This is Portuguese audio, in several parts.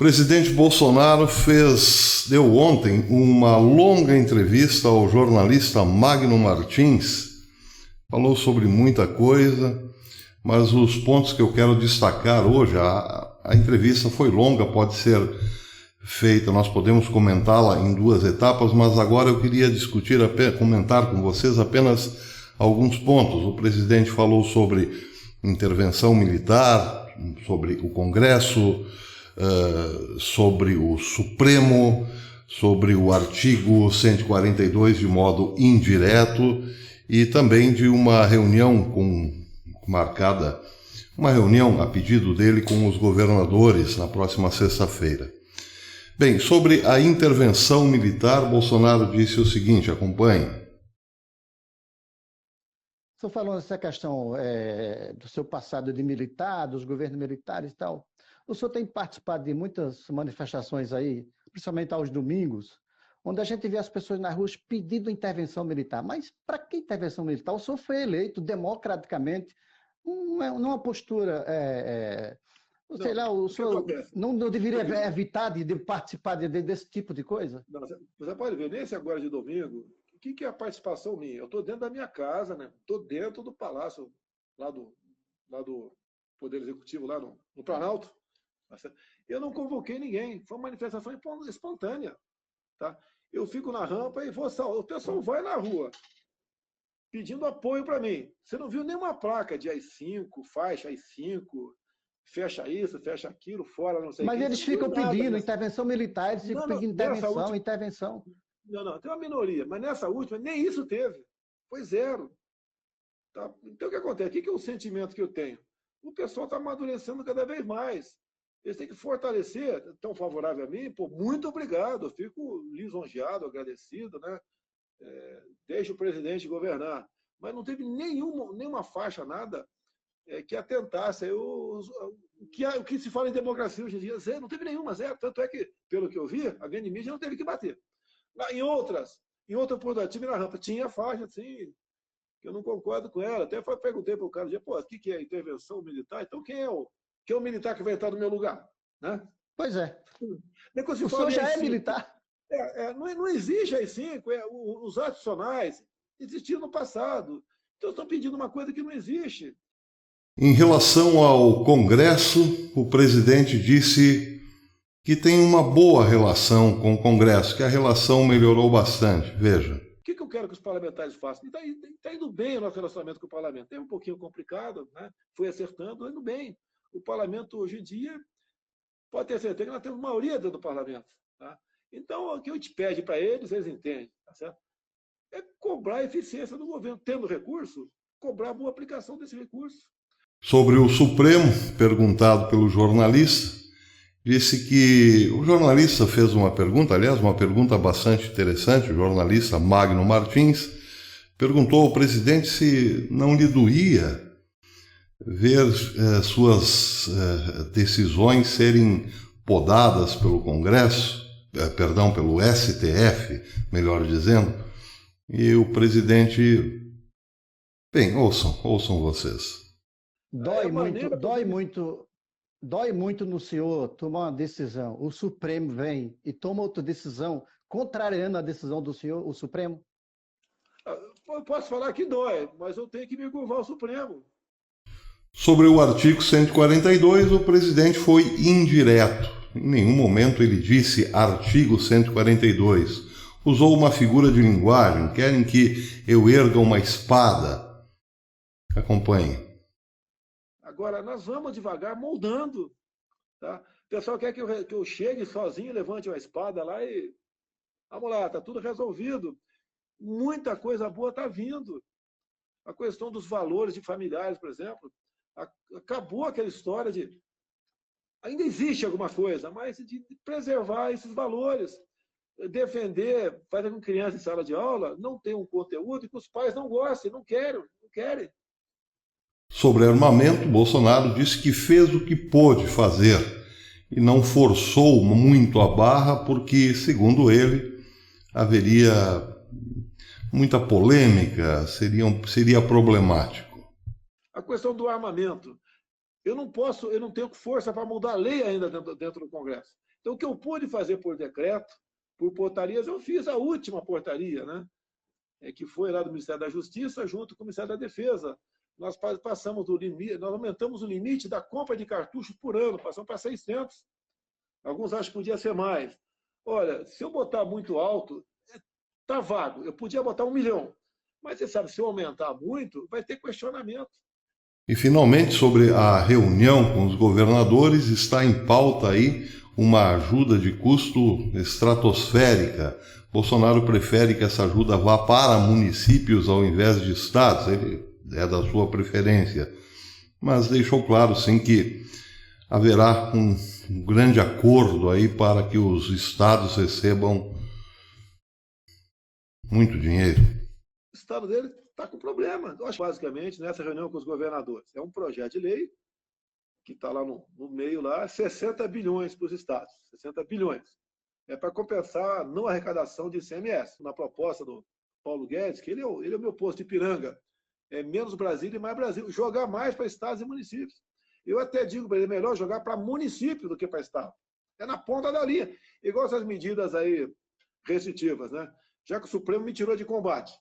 O presidente Bolsonaro deu ontem uma longa entrevista ao jornalista Magno Martins. Falou sobre muita coisa, mas os pontos que eu quero destacar hoje, a entrevista foi longa, pode ser feita, nós podemos comentá-la em duas etapas, mas agora eu queria comentar com vocês apenas alguns pontos. O presidente falou sobre intervenção militar, sobre o Congresso, sobre o Supremo, sobre o artigo 142 de modo indireto e também de uma reunião marcada, uma reunião a pedido dele com os governadores na próxima sexta-feira. Bem, sobre a intervenção militar, Bolsonaro disse o seguinte, acompanhe. O senhor falou nessa questão do seu passado de militar, dos governos militares e tal. O senhor tem participado de muitas manifestações aí, principalmente aos domingos, onde a gente vê as pessoas nas ruas pedindo intervenção militar. Mas para que intervenção militar? O senhor foi eleito democraticamente, numa postura... sei lá, o senhor não deveria evitar de participar desse tipo de coisa? Não, você pode ver, nesse agora de domingo, o que é a participação minha? Eu estou dentro da minha casa, né? Estou dentro do palácio, lá do Poder Executivo, lá no Planalto. Eu não convoquei ninguém, foi uma manifestação espontânea. Tá? Eu fico na rampa e o pessoal vai na rua pedindo apoio para mim. Você não viu nenhuma placa de AI-5, faixa AI-5, fecha isso, fecha aquilo, fora, não sei o que. Mas eles ficam pedindo intervenção militar, eles ficam pedindo intervenção. Não, tem uma minoria, mas nessa última nem isso teve. Foi zero. Tá? Então o que acontece? O que é o sentimento que eu tenho? O pessoal está amadurecendo cada vez mais. Eles têm que fortalecer, tão favorável a mim, pô, muito obrigado, eu fico lisonjeado, agradecido, né? Deixa o presidente governar. Mas não teve nenhuma faixa, nada, que atentasse. O que se fala em democracia hoje em dia, zero, não teve nenhuma, zero. Tanto é que, pelo que eu vi, a grande mídia não teve que bater. Em outra oportunidade, na rampa, tinha faixa, sim, que eu não concordo com ela. Até perguntei para o cara, pô, o que é intervenção militar? Então quem é o militar que vai entrar no meu lugar? Né? Pois é. O senhor já é militar? Não existe AI-5, os adicionais existiam no passado. Então estão pedindo uma coisa que não existe. Em relação ao Congresso, o presidente disse que tem uma boa relação com o Congresso, que a relação melhorou bastante. Veja. O que eu quero que os parlamentares façam? Está indo bem o nosso relacionamento com o parlamento. Teve um pouquinho complicado, né? Foi acertando, indo bem. O parlamento, hoje em dia, pode ter certeza que nós temos maioria dentro do parlamento. Tá? Então, o que a gente pede para eles entendem. Tá certo? É cobrar a eficiência do governo. Tendo recurso, cobrar a boa aplicação desse recurso. Sobre o Supremo, perguntado pelo jornalista, disse que o jornalista fez uma pergunta, aliás, uma pergunta bastante interessante, o jornalista Magno Martins perguntou ao presidente se não lhe doía ver suas decisões serem podadas pelo Congresso, pelo STF, melhor dizendo, e o presidente... Bem, ouçam vocês. Dói muito no senhor tomar uma decisão. O Supremo vem e toma outra decisão, contrariando a decisão do senhor, o Supremo? Eu posso falar que dói, mas eu tenho que me curvar ao Supremo. Sobre o artigo 142, o presidente foi indireto. Em nenhum momento ele disse artigo 142. Usou uma figura de linguagem. Querem que eu erga uma espada? Acompanhe. Agora, nós vamos devagar moldando. Tá? O pessoal quer que eu chegue sozinho, levante uma espada lá e... Vamos lá, está tudo resolvido. Muita coisa boa está vindo. A questão dos valores de familiares, por exemplo, acabou aquela história de... Ainda existe alguma coisa, mas de preservar esses valores. Defender, fazer com criança em sala de aula, não ter um conteúdo que os pais não gostem, não querem. Sobre armamento, Bolsonaro disse que fez o que pôde fazer e não forçou muito a barra porque, segundo ele, haveria muita polêmica, seria problemático. A questão do armamento. Eu não tenho força para mudar a lei ainda dentro do Congresso. Então, o que eu pude fazer por decreto, por portarias, eu fiz a última portaria, né? Que foi lá do Ministério da Justiça, junto com o Ministério da Defesa. Nós passamos do limite, nós aumentamos o limite da compra de cartuchos por ano, passamos para 600. Alguns acham que podia ser mais. Olha, se eu botar muito alto, está vago. Eu podia botar 1 milhão. Mas você sabe, se eu aumentar muito, vai ter questionamento. E, finalmente, sobre a reunião com os governadores, está em pauta aí uma ajuda de custo estratosférica. Bolsonaro prefere que essa ajuda vá para municípios ao invés de estados, ele é da sua preferência. Mas deixou claro, sim, que haverá um grande acordo aí para que os estados recebam muito dinheiro. O estado dele está com problema. Eu acho, basicamente, nessa reunião com os governadores, é um projeto de lei que está lá no meio, lá, 60 bilhões para os estados. 60 bilhões. É para compensar a não arrecadação de ICMS. Na proposta do Paulo Guedes, que ele é o meu posto de Ipiranga, é menos Brasília e mais Brasil. Jogar mais para estados e municípios. Eu até digo para ele, é melhor jogar para município do que para estado. É na ponta da linha. Igual essas medidas aí restritivas, né? Já que o Supremo me tirou de combate.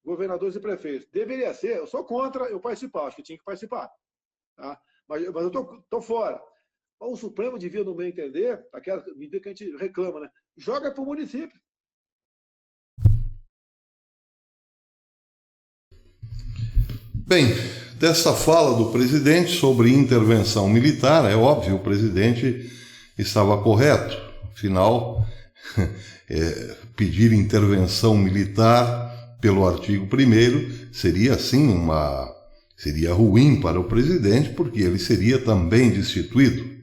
Governadores e prefeitos. Deveria ser, eu sou contra eu participar, acho que tinha que participar. Tá? Mas eu estou fora. O Supremo devia, no meu entender, aquela medida que a gente reclama, né? Joga para o município. Bem, dessa fala do presidente sobre intervenção militar, é óbvio, o presidente estava correto. Afinal, pedir intervenção militar pelo artigo 1º seria, sim, seria ruim para o presidente, porque ele seria também destituído.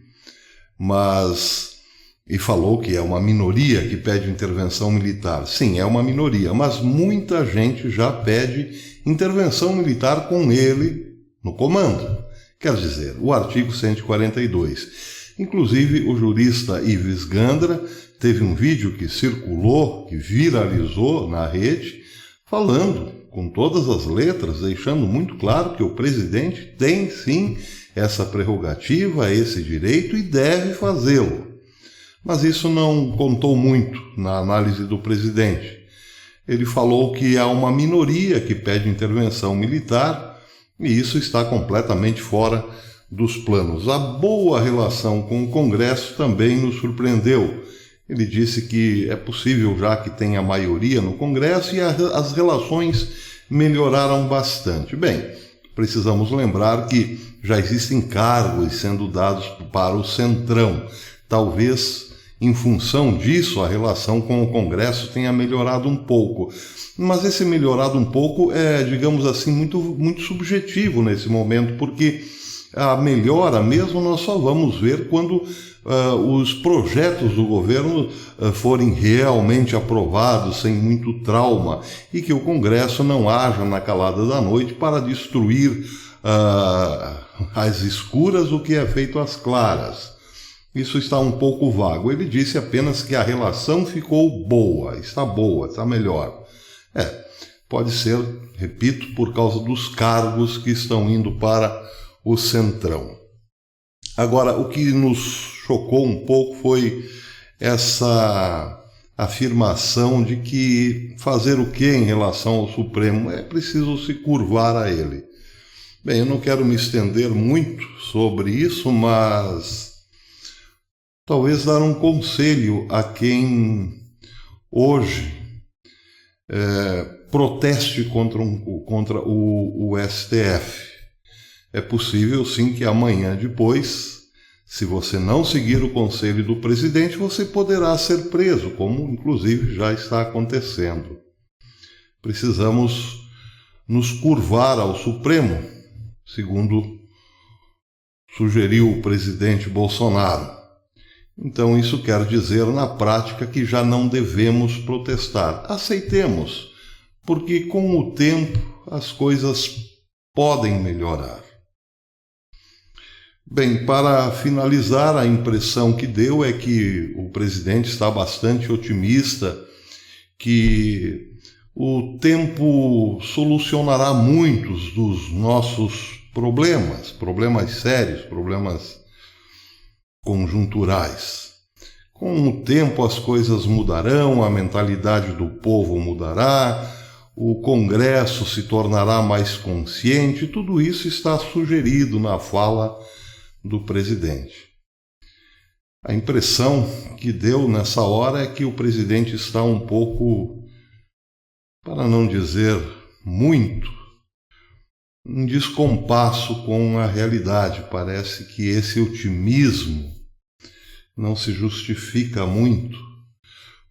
E falou que é uma minoria que pede intervenção militar. Sim, é uma minoria, mas muita gente já pede intervenção militar com ele no comando. Quer dizer, o artigo 142. Inclusive, o jurista Ives Gandra teve um vídeo que circulou, que viralizou na rede, falando com todas as letras, deixando muito claro que o presidente tem sim essa prerrogativa, esse direito e deve fazê-lo. Mas isso não contou muito na análise do presidente. Ele falou que há uma minoria que pede intervenção militar e isso está completamente fora dos planos. A boa relação com o Congresso também nos surpreendeu. Ele disse que é possível já que tenha maioria no Congresso e as relações melhoraram bastante. Bem, precisamos lembrar que já existem cargos sendo dados para o Centrão. Talvez, em função disso, a relação com o Congresso tenha melhorado um pouco. Mas esse melhorado um pouco é, digamos assim, muito subjetivo nesse momento, porque a melhora mesmo nós só vamos ver quando os projetos do governo forem realmente aprovados sem muito trauma e que o Congresso não haja na calada da noite para destruir às escuras o que é feito às claras. Isso está um pouco vago. Ele disse apenas que a relação ficou boa, está melhor. Pode ser, repito, por causa dos cargos que estão indo para o Centrão. Agora, o que nos chocou um pouco foi essa afirmação de que fazer o que em relação ao Supremo? É preciso se curvar a ele. Bem, eu não quero me estender muito sobre isso, mas talvez dar um conselho a quem hoje proteste contra o STF. É possível, sim, que amanhã depois, se você não seguir o conselho do presidente, você poderá ser preso, como inclusive já está acontecendo. Precisamos nos curvar ao Supremo, segundo sugeriu o presidente Bolsonaro. Então isso quer dizer na prática que já não devemos protestar. Aceitemos, porque com o tempo as coisas podem melhorar. Bem, para finalizar, a impressão que deu é que o presidente está bastante otimista, que o tempo solucionará muitos dos nossos problemas sérios, problemas conjunturais. Com o tempo as coisas mudarão, a mentalidade do povo mudará, o Congresso se tornará mais consciente, tudo isso está sugerido na fala do presidente. A impressão que deu nessa hora é que o presidente está um pouco, para não dizer muito, em descompasso com a realidade. Parece que esse otimismo não se justifica muito,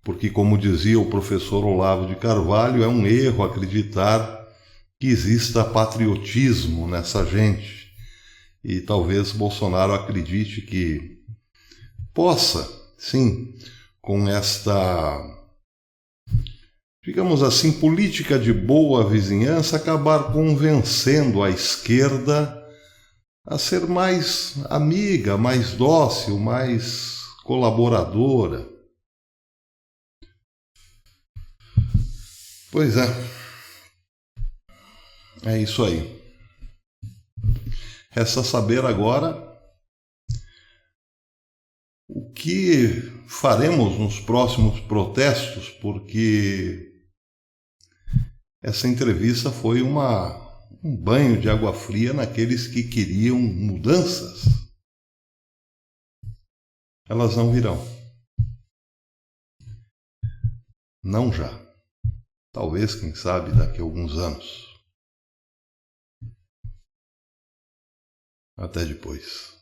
porque, como dizia o professor Olavo de Carvalho, é um erro acreditar que exista patriotismo nessa gente. E talvez Bolsonaro acredite que possa, sim, com esta, digamos assim, política de boa vizinhança, acabar convencendo a esquerda a ser mais amiga, mais dócil, mais colaboradora. Pois é isso aí. Resta saber agora o que faremos nos próximos protestos, porque essa entrevista foi um banho de água fria naqueles que queriam mudanças. Elas não virão. Não já. Talvez, quem sabe, daqui a alguns anos. Até depois.